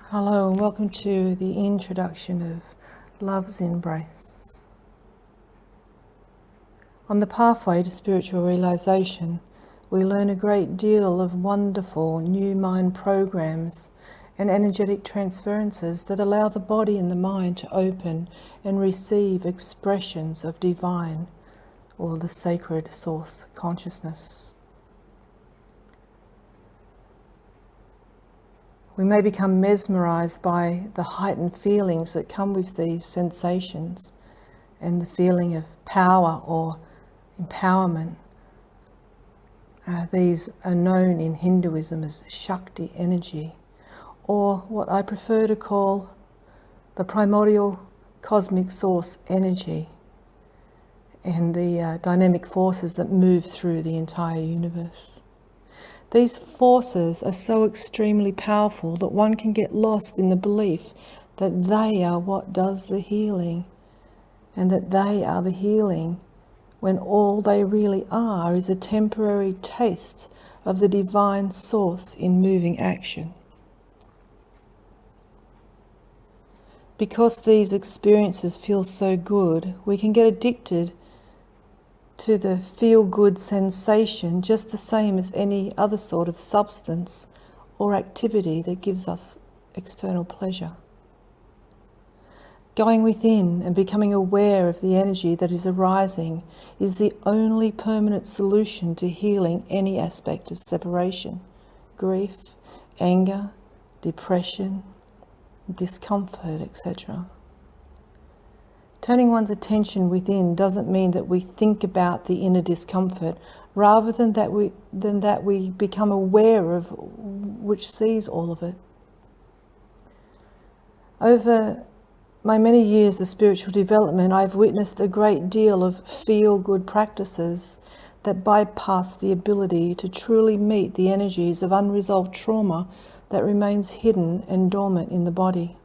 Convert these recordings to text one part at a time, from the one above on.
Hello and welcome to the introduction of Love's Embrace. On the pathway to spiritual realization, we learn a great deal of wonderful new mind programs and energetic transferences that allow the body and the mind to open and receive expressions of divine or the sacred source consciousness. We may become mesmerized by the heightened feelings that come with these sensations and the feeling of power or empowerment. These are known in Hinduism as Shakti energy, or what I prefer to call the primordial cosmic source energy and the dynamic forces that move through the entire universe. These forces are so extremely powerful that one can get lost in the belief that they are what does the healing, and that they are the healing, when all they really are is a temporary taste of the divine source in moving action. Because these experiences feel so good, we can get addicted to the feel-good sensation just the same as any other sort of substance or activity that gives us external pleasure. Going within and becoming aware of the energy that is arising is the only permanent solution to healing any aspect of separation, grief, anger, depression, discomfort, etc. Turning one's attention within doesn't mean that we think about the inner discomfort, rather than that we become aware of which sees all of it. Over my many years of spiritual development, I've witnessed a great deal of feel-good practices that bypass the ability to truly meet the energies of unresolved trauma that remains hidden and dormant in the body.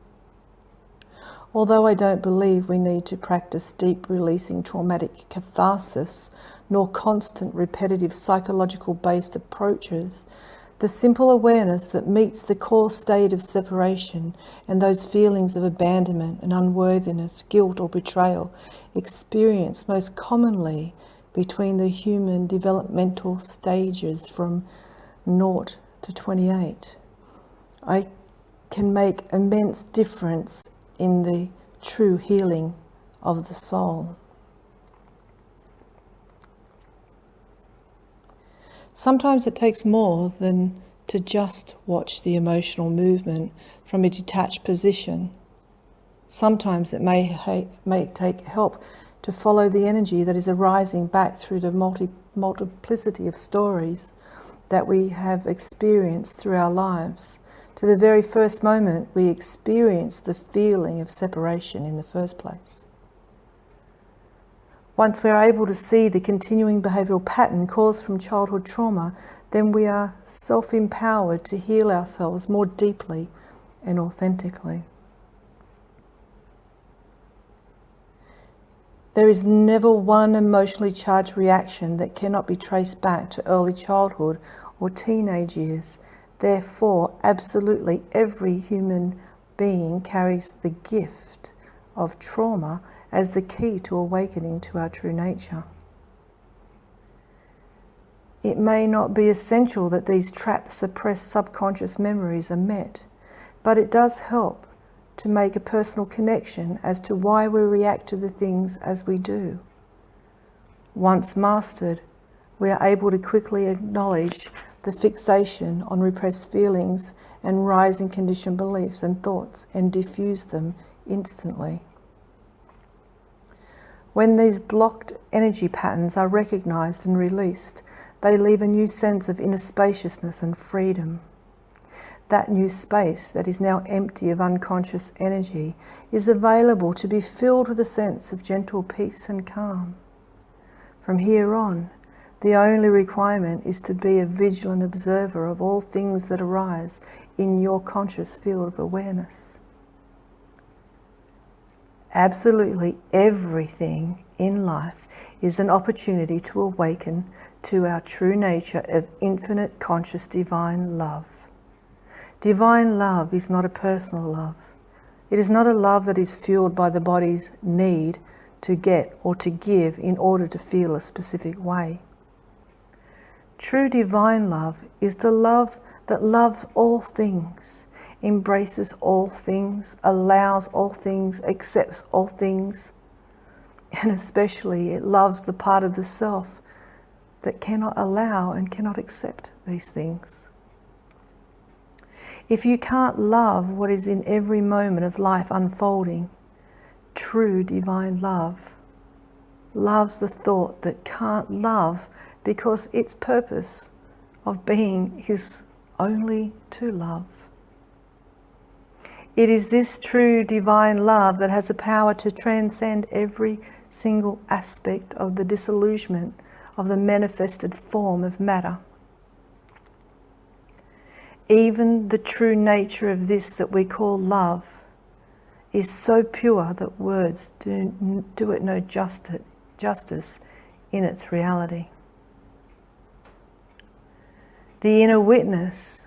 Although I don't believe we need to practice deep releasing traumatic catharsis, nor constant repetitive psychological-based approaches, the simple awareness that meets the core state of separation and those feelings of abandonment and unworthiness, guilt or betrayal experienced most commonly between the human developmental stages from 0 to 28, I can make immense difference in the true healing of the soul. Sometimes it takes more than to just watch the emotional movement from a detached position. Sometimes it may take help to follow the energy that is arising back through the multiplicity of stories that we have experienced through our lives, to the very first moment we experience the feeling of separation in the first place. Once we're able to see the continuing behavioural pattern caused from childhood trauma, then we are self-empowered to heal ourselves more deeply and authentically. There is never one emotionally charged reaction that cannot be traced back to early childhood or teenage years. Therefore, absolutely every human being carries the gift of trauma as the key to awakening to our true nature. It may not be essential that these trapped, suppressed subconscious memories are met, but it does help to make a personal connection as to why we react to the things as we do. Once mastered, we are able to quickly acknowledge the fixation on repressed feelings and rising conditioned beliefs and thoughts and diffuse them instantly. When these blocked energy patterns are recognized and released, they leave a new sense of inner spaciousness and freedom. That new space that is now empty of unconscious energy is available to be filled with a sense of gentle peace and calm. From here on, the only requirement is to be a vigilant observer of all things that arise in your conscious field of awareness. Absolutely everything in life is an opportunity to awaken to our true nature of infinite conscious divine love. Divine love is not a personal love. It is not a love that is fueled by the body's need to get or to give in order to feel a specific way. True divine love is the love that loves all things, embraces all things, allows all things, accepts all things, and especially it loves the part of the self that cannot allow and cannot accept these things. If you can't love what is in every moment of life unfolding, true divine love loves the thought that can't love because its purpose of being is only to love. It is this true divine love that has the power to transcend every single aspect of the disillusionment of the manifested form of matter. Even the true nature of this that we call love is so pure that words do it no justice in its reality. The inner witness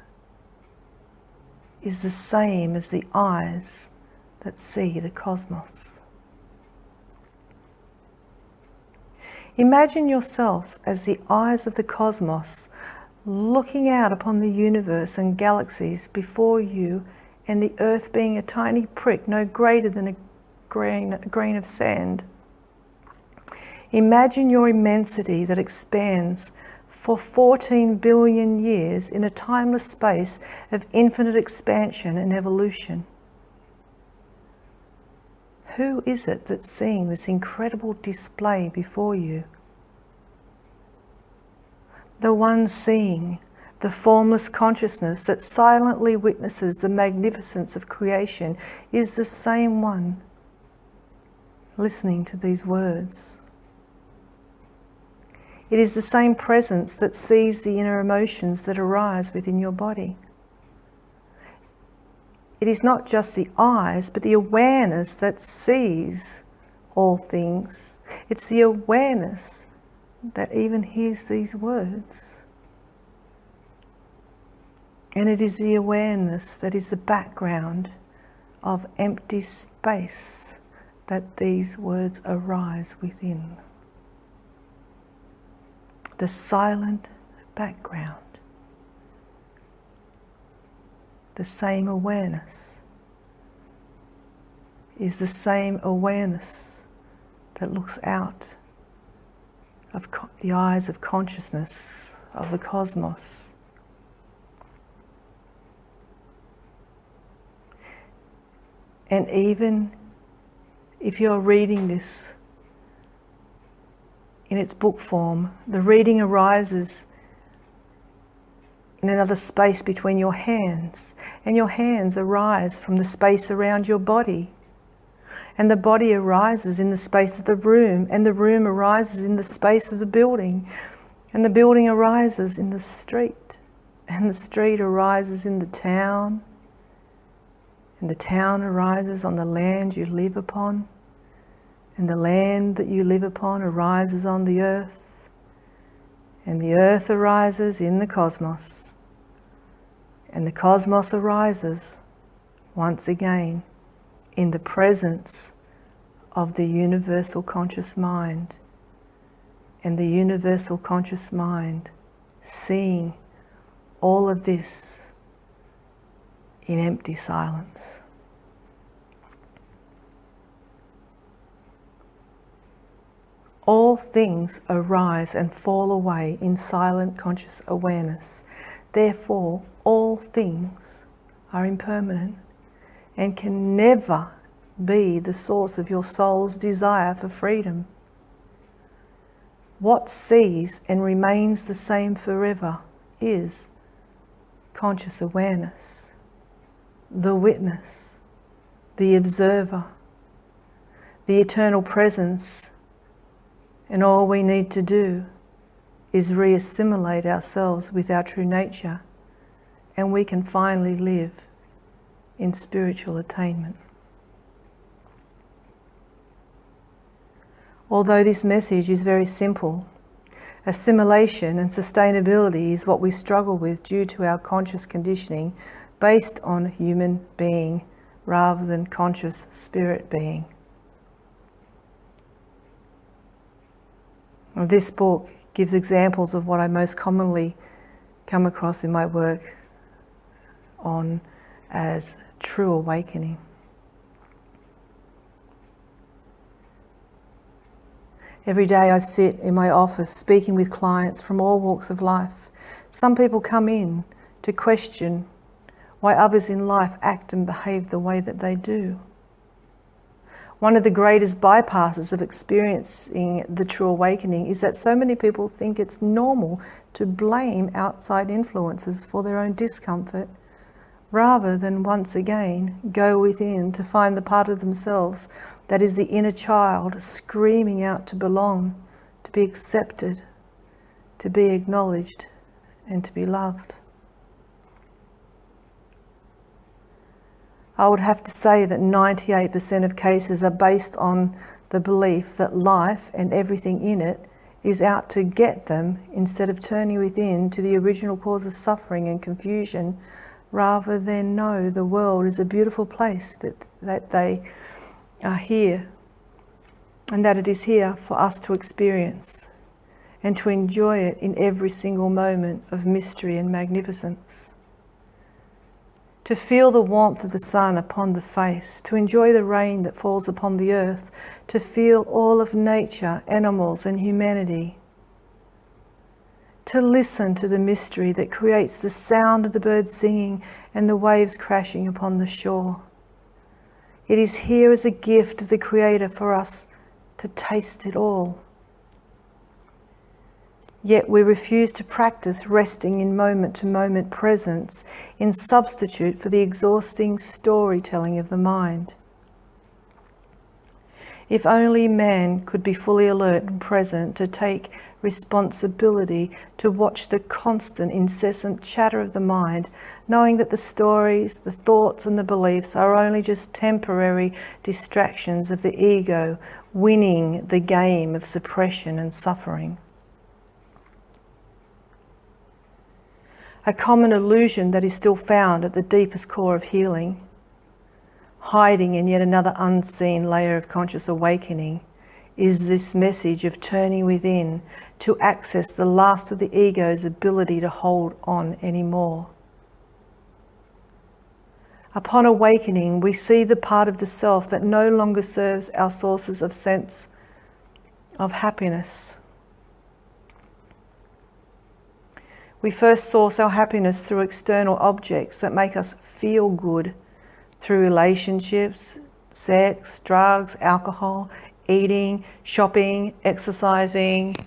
is the same as the eyes that see the cosmos. Imagine yourself as the eyes of the cosmos looking out upon the universe and galaxies before you, and the earth being a tiny prick no greater than a grain of sand. Imagine your immensity that expands for 14 billion years in a timeless space of infinite expansion and evolution. Who is it that's seeing this incredible display before you? The one seeing the formless consciousness that silently witnesses the magnificence of creation is the same one listening to these words. It is the same presence that sees the inner emotions that arise within your body. It is not just the eyes, but the awareness that sees all things. It's the awareness that even hears these words. And it is the awareness that is the background of empty space that these words arise within. The silent background. The same awareness is the same awareness that looks out of the eyes of consciousness of the cosmos. And even if you're reading this in its book form, the reading arises in another space between your hands, and your hands arise from the space around your body, and the body arises in the space of the room, and the room arises in the space of the building, and the building arises in the street, and the street arises in the town, and the town arises on the land you live upon, and the land that you live upon arises on the earth, and the earth arises in the cosmos. And the cosmos arises once again in the presence of the universal conscious mind, and the universal conscious mind seeing all of this in empty silence. All things arise and fall away in silent conscious awareness. Therefore, all things are impermanent and can never be the source of your soul's desire for freedom. What sees and remains the same forever is conscious awareness, the witness, the observer, the eternal presence, and all we need to do is reassimilate ourselves with our true nature, and we can finally live in spiritual attainment. Although this message is very simple, assimilation and sustainability is what we struggle with due to our conscious conditioning based on human being rather than conscious spirit being. Well, this book gives examples of what I most commonly come across in my work on as true awakening. Every day I sit in my office speaking with clients from all walks of life. Some people come in to question why others in life act and behave the way that they do. One of the greatest bypasses of experiencing the true awakening is that so many people think it's normal to blame outside influences for their own discomfort, rather than once again go within to find the part of themselves that is the inner child screaming out to belong, to be accepted, to be acknowledged, and to be loved. I would have to say that 98% of cases are based on the belief that life and everything in it is out to get them, instead of turning within to the original cause of suffering and confusion, rather than know the world is a beautiful place, that they are here, and that it is here for us to experience and to enjoy it in every single moment of mystery and magnificence. To feel the warmth of the sun upon the face, to enjoy the rain that falls upon the earth, to feel all of nature, animals and humanity. To listen to the mystery that creates the sound of the birds singing and the waves crashing upon the shore. It is here as a gift of the Creator for us to taste it all. Yet we refuse to practice resting in moment-to-moment presence in substitute for the exhausting storytelling of the mind. If only man could be fully alert and present to take responsibility to watch the constant, incessant chatter of the mind, knowing that the stories, the thoughts and the beliefs are only just temporary distractions of the ego winning the game of suppression and suffering. A common illusion that is still found at the deepest core of healing, hiding in yet another unseen layer of conscious awakening, is this message of turning within to access the last of the ego's ability to hold on anymore. Upon awakening, we see the part of the self that no longer serves our sources of sense of happiness. We first source our happiness through external objects that make us feel good, through relationships, sex, drugs, alcohol, eating, shopping, exercising,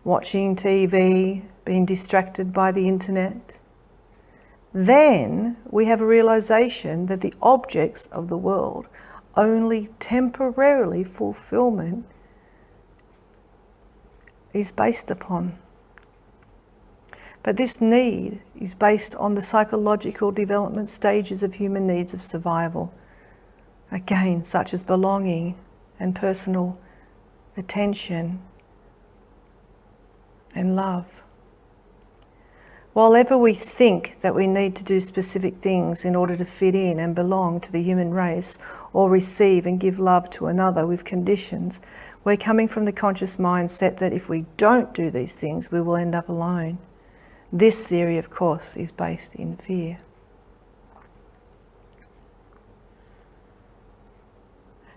watching TV, being distracted by the internet. Then we have a realization that the objects of the world only temporarily fulfillment is based upon. But this need is based on the psychological development stages of human needs of survival. Again, such as belonging and personal attention and love. While ever we think that we need to do specific things in order to fit in and belong to the human race, or receive and give love to another with conditions, we're coming from the conscious mindset that if we don't do these things, we will end up alone. This theory, of course, is based in fear.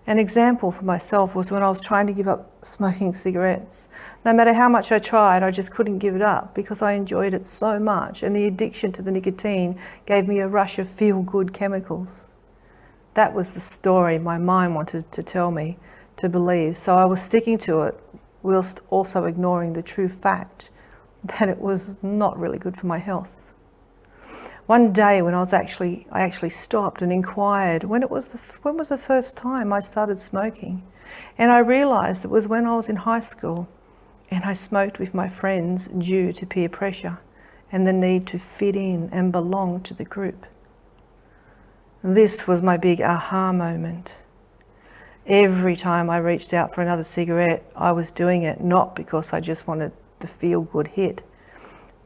An example for myself was when I was trying to give up smoking cigarettes. No matter how much I tried, I just couldn't give it up because I enjoyed it so much, and the addiction to the nicotine gave me a rush of feel-good chemicals. That was the story my mind wanted to tell me to believe, so I was sticking to it whilst also ignoring the true fact that it was not really good for my health. One day when I actually stopped and inquired when was the first time I started smoking, and I realized it was when I was in high school, and I smoked with my friends due to peer pressure and the need to fit in and belong to the group. This was my big aha moment. Every time I reached out for another cigarette, I was doing it not because I just wanted the feel-good hit,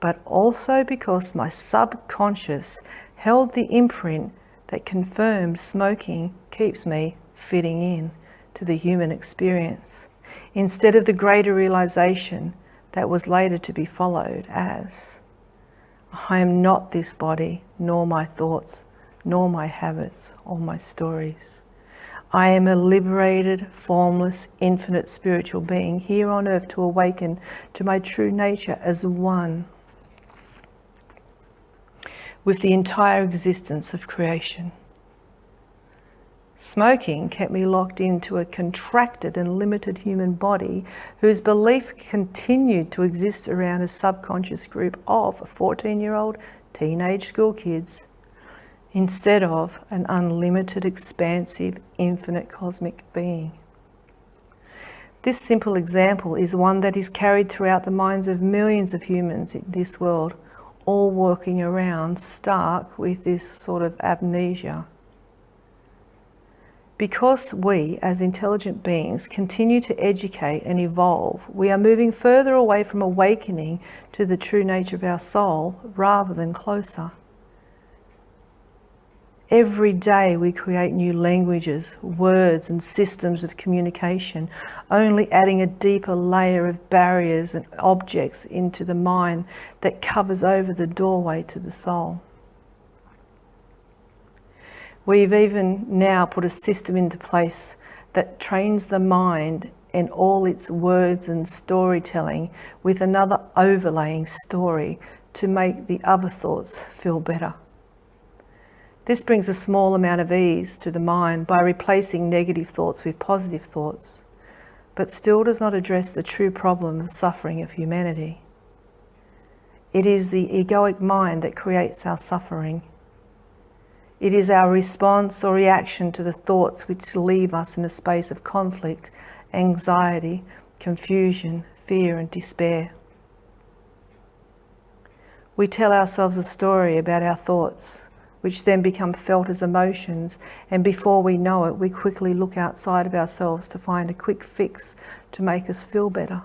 but also because my subconscious held the imprint that confirmed smoking keeps me fitting in to the human experience, instead of the greater realization that was later to be followed as, I am not this body, nor my thoughts, nor my habits, or my stories. I am a liberated, formless, infinite spiritual being here on earth to awaken to my true nature as one with the entire existence of creation. Smoking kept me locked into a contracted and limited human body whose belief continued to exist around a subconscious group of 14-year-old teenage school kids, instead of an unlimited, expansive, infinite cosmic being. This simple example is one that is carried throughout the minds of millions of humans in this world, all walking around stark with this sort of amnesia. Because we, as intelligent beings, continue to educate and evolve, we are moving further away from awakening to the true nature of our soul rather than closer. Every day we create new languages, words and systems of communication, only adding a deeper layer of barriers and objects into the mind that covers over the doorway to the soul. We've even now put a system into place that trains the mind and all its words and storytelling with another overlaying story to make the other thoughts feel better. This brings a small amount of ease to the mind by replacing negative thoughts with positive thoughts, but still does not address the true problem of suffering of humanity. It is the egoic mind that creates our suffering. It is our response or reaction to the thoughts which leave us in a space of conflict, anxiety, confusion, fear and despair. We tell ourselves a story about our thoughts, which then become felt as emotions, and before we know it, we quickly look outside of ourselves to find a quick fix to make us feel better.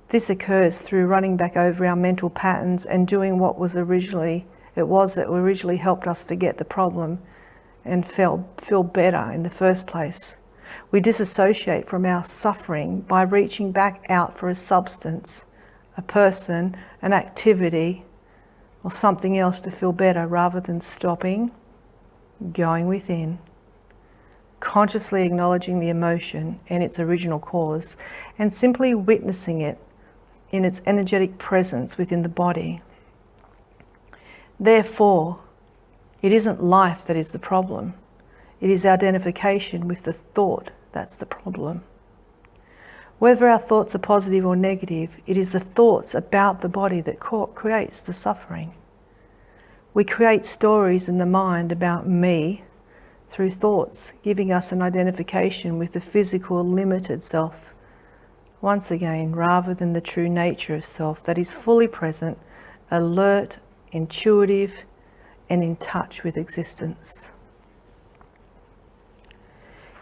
This occurs through running back over our mental patterns and doing what that originally helped us forget the problem and feel better in the first place. We disassociate from our suffering by reaching back out for a substance, a person, an activity, or something else to feel better, rather than stopping, going within, consciously acknowledging the emotion and its original cause, and simply witnessing it in its energetic presence within the body. Therefore, it isn't life that is the problem. It is identification with the thought that's the problem. Whether our thoughts are positive or negative, it is the thoughts about the body that creates the suffering. We create stories in the mind about me through thoughts, giving us an identification with the physical, limited self, once again, rather than the true nature of self that is fully present, alert, intuitive, and in touch with existence.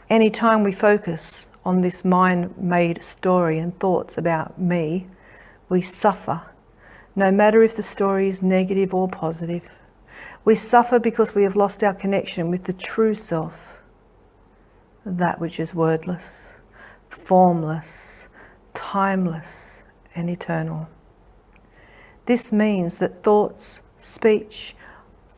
Anytime we focus on this mind-made story and thoughts about me, we suffer, no matter if the story is negative or positive. We suffer because we have lost our connection with the true self, that which is wordless, formless, timeless, and eternal. This means that thoughts, speech,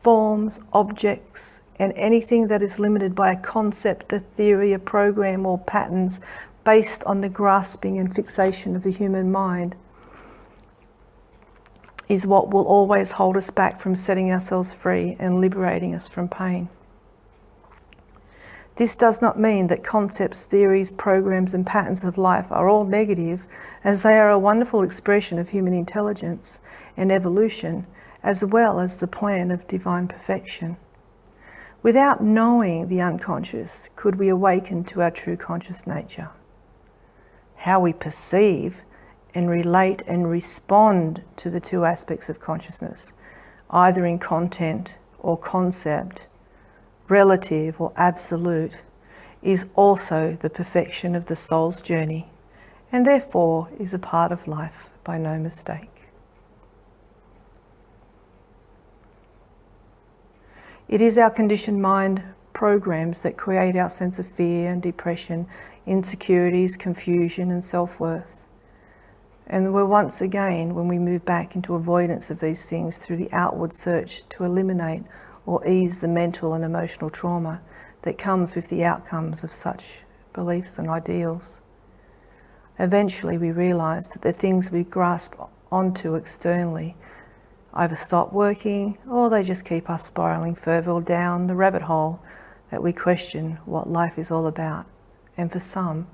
forms, objects, and anything that is limited by a concept, a theory, a program, or patterns based on the grasping and fixation of the human mind is what will always hold us back from setting ourselves free and liberating us from pain. This does not mean that concepts, theories, programs, and patterns of life are all negative, as they are a wonderful expression of human intelligence and evolution, as well as the plan of divine perfection. Without knowing the unconscious, could we awaken to our true conscious nature? How we perceive and relate and respond to the two aspects of consciousness, either in content or concept, relative or absolute, is also the perfection of the soul's journey, and therefore is a part of life by no mistake. It is our conditioned mind programs that create our sense of fear and depression, insecurities, confusion and self-worth. And we're once again, when we move back into avoidance of these things through the outward search to eliminate or ease the mental and emotional trauma that comes with the outcomes of such beliefs and ideals. Eventually we realize that the things we grasp onto externally either stop working or they just keep us spiraling further down the rabbit hole that we question what life is all about, and for some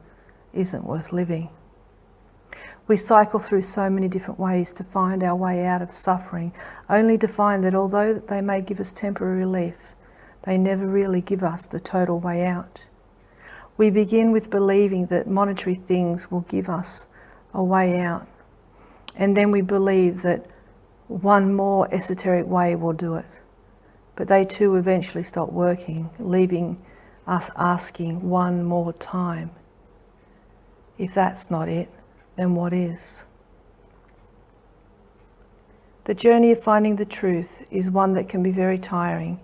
isn't worth living. We cycle through so many different ways to find our way out of suffering, only to find that although they may give us temporary relief, they never really give us the total way out. We begin with believing that monetary things will give us a way out, and then we believe that one more esoteric way will do it. But they too eventually stop working, leaving us asking one more time. If that's not it, then what is? The journey of finding the truth is one that can be very tiring,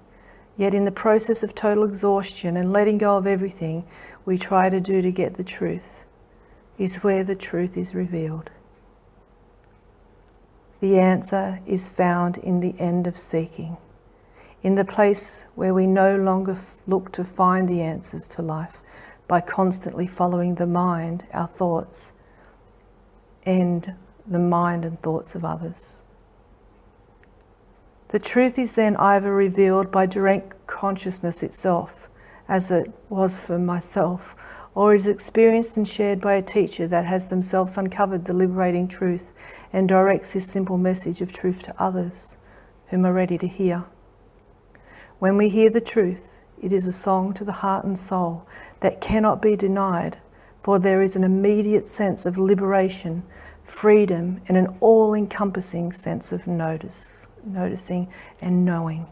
yet in the process of total exhaustion and letting go of everything we try to do to get the truth is where the truth is revealed. The answer is found in the end of seeking, in the place where we no longer look to find the answers to life by constantly following the mind, our thoughts, and the mind and thoughts of others. The truth is then either revealed by direct consciousness itself, as it was for myself, or is experienced and shared by a teacher that has themselves uncovered the liberating truth and directs this simple message of truth to others whom are ready to hear. When we hear the truth, it is a song to the heart and soul that cannot be denied, for there is an immediate sense of liberation, freedom, and an all-encompassing sense of noticing and knowing.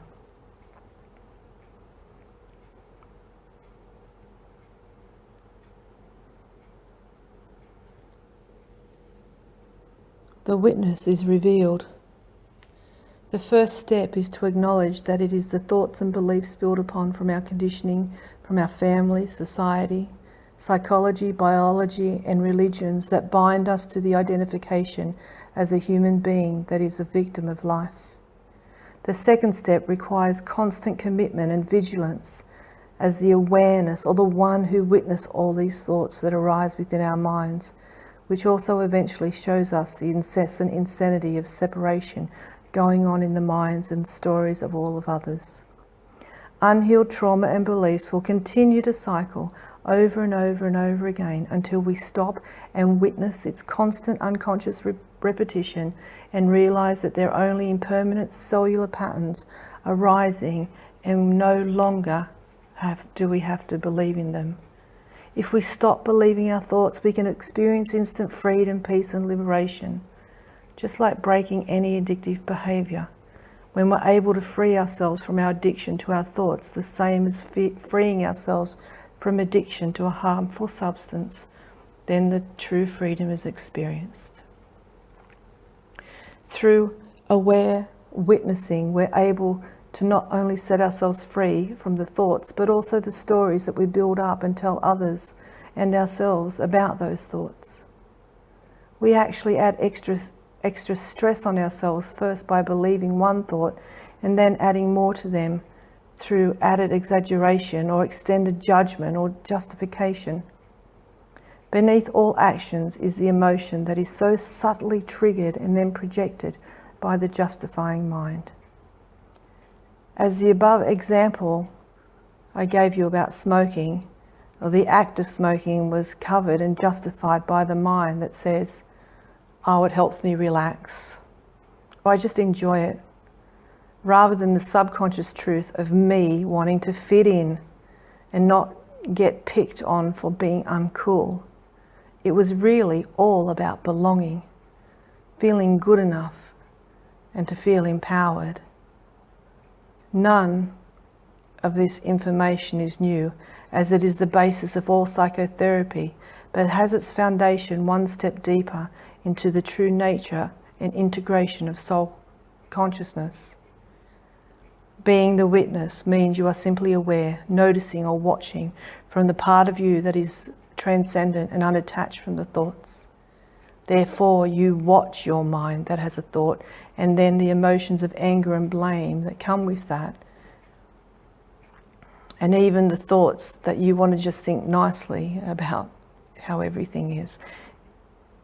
The witness is revealed. The first step is to acknowledge that it is the thoughts and beliefs built upon from our conditioning, from our family, society, psychology, biology, and religions that bind us to the identification as a human being that is a victim of life. The second step requires constant commitment and vigilance as the awareness or the one who witness all these thoughts that arise within our minds, which also eventually shows us the incessant insanity of separation going on in the minds and stories of all of others. Unhealed trauma and beliefs will continue to cycle over and over and over again until we stop and witness its constant unconscious repetition and realize that they're only impermanent cellular patterns arising, and no longer do we have to believe in them. If we stop believing our thoughts, we can experience instant freedom, peace, and liberation, just like breaking any addictive behavior. When we're able to free ourselves from our addiction to our thoughts, the same as freeing ourselves from addiction to a harmful substance, then the true freedom is experienced. Through aware witnessing, we're able to not only set ourselves free from the thoughts, but also the stories that we build up and tell others and ourselves about those thoughts. We actually add extra stress on ourselves first by believing one thought and then adding more to them through added exaggeration or extended judgment or justification. Beneath all actions is the emotion that is so subtly triggered and then projected by the justifying mind. As the above example I gave you about smoking, or the act of smoking was covered and justified by the mind that says, oh, it helps me relax, or I just enjoy it, rather than the subconscious truth of me wanting to fit in and not get picked on for being uncool. It was really all about belonging, feeling good enough, and to feel empowered. None of this information is new, as it is the basis of all psychotherapy, but has its foundation one step deeper into the true nature and integration of soul consciousness. Being the witness means you are simply aware, noticing or watching from the part of you that is transcendent and unattached from the thoughts. Therefore, you watch your mind that has a thought, and then the emotions of anger and blame that come with that. And even the thoughts that you want to just think nicely about how everything is.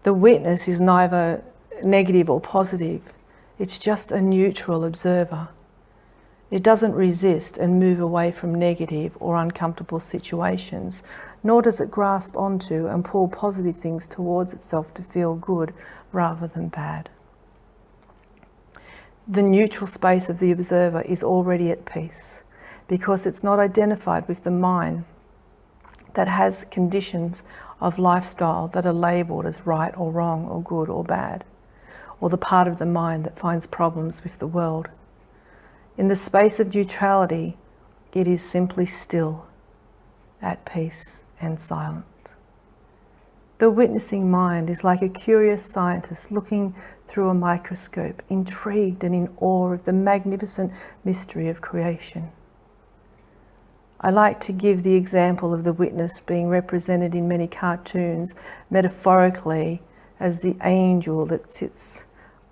The witness is neither negative or positive. It's just a neutral observer. It doesn't resist and move away from negative or uncomfortable situations, nor does it grasp onto and pull positive things towards itself to feel good rather than bad. The neutral space of the observer is already at peace because it's not identified with the mind that has conditions of lifestyle that are labelled as right or wrong or good or bad, or the part of the mind that finds problems with the world. In the space of neutrality, it is simply still, at peace and silent. The witnessing mind is like a curious scientist looking through a microscope, intrigued and in awe of the magnificent mystery of creation. I like to give the example of the witness being represented in many cartoons metaphorically as the angel that sits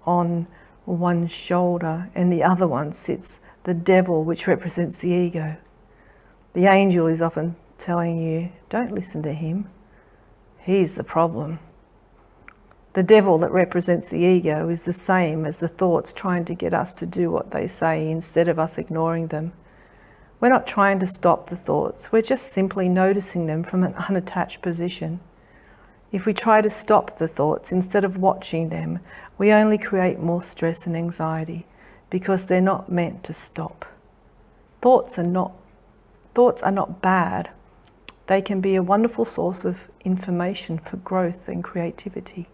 on one shoulder and the other one sits the devil, which represents the ego. The angel is often telling you, don't listen to him. He's the problem. The devil that represents the ego is the same as the thoughts trying to get us to do what they say instead of us ignoring them. We're not trying to stop the thoughts. We're just simply noticing them from an unattached position. If we try to stop the thoughts instead of watching them, we only create more stress and anxiety because they're not meant to stop. Thoughts are not bad. They can be a wonderful source of information for growth and creativity.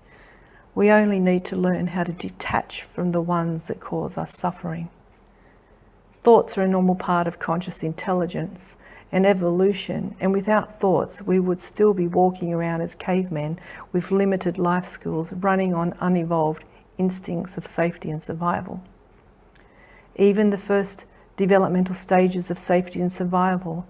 We only need to learn how to detach from the ones that cause us suffering. Thoughts are a normal part of conscious intelligence and evolution, and without thoughts we would still be walking around as cavemen with limited life skills, running on unevolved instincts of safety and survival. Even the first developmental stages of safety and survival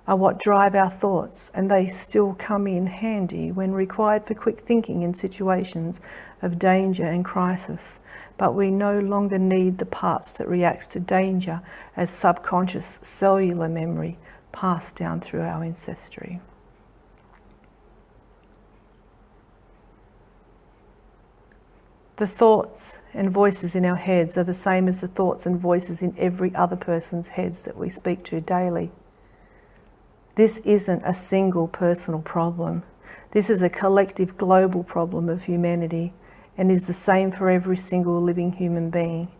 are what drive our thoughts, and they still come in handy when required for quick thinking in situations of danger and crisis. But we no longer need the parts that reacts to danger as subconscious cellular memory passed down through our ancestry. The thoughts and voices in our heads are the same as the thoughts and voices in every other person's heads that we speak to daily. This isn't a single personal problem. This is a collective global problem of humanity and is the same for every single living human being.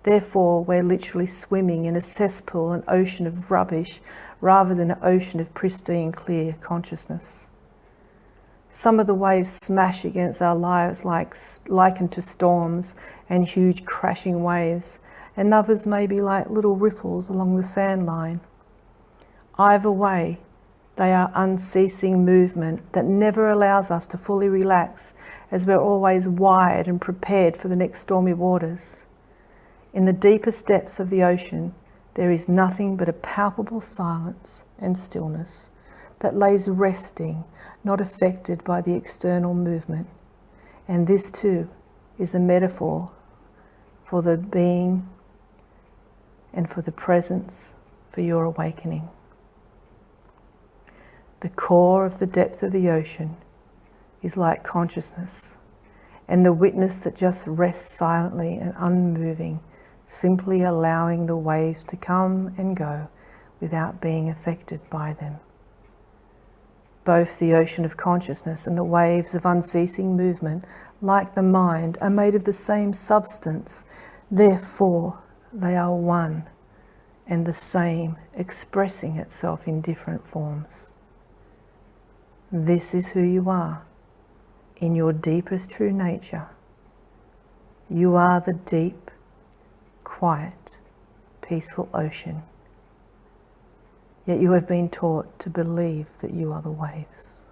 Therefore, we're literally swimming in a cesspool, an ocean of rubbish, rather than an ocean of pristine, clear consciousness. Some of the waves smash against our lives likened to storms and huge crashing waves, and others may be like little ripples along the sand line. Either way, they are unceasing movement that never allows us to fully relax, as we're always wired and prepared for the next stormy waters. In the deepest depths of the ocean, there is nothing but a palpable silence and stillness that lays resting, not affected by the external movement. And this too is a metaphor for the being and for the presence for your awakening. The core of the depth of the ocean is like consciousness, and the witness that just rests silently and unmoving, simply allowing the waves to come and go without being affected by them. Both the ocean of consciousness and the waves of unceasing movement, like the mind, are made of the same substance. Therefore, they are one and the same, expressing itself in different forms. This is who you are in your deepest true nature. You are the deep, quiet, peaceful ocean. Yet you have been taught to believe that you are the waves.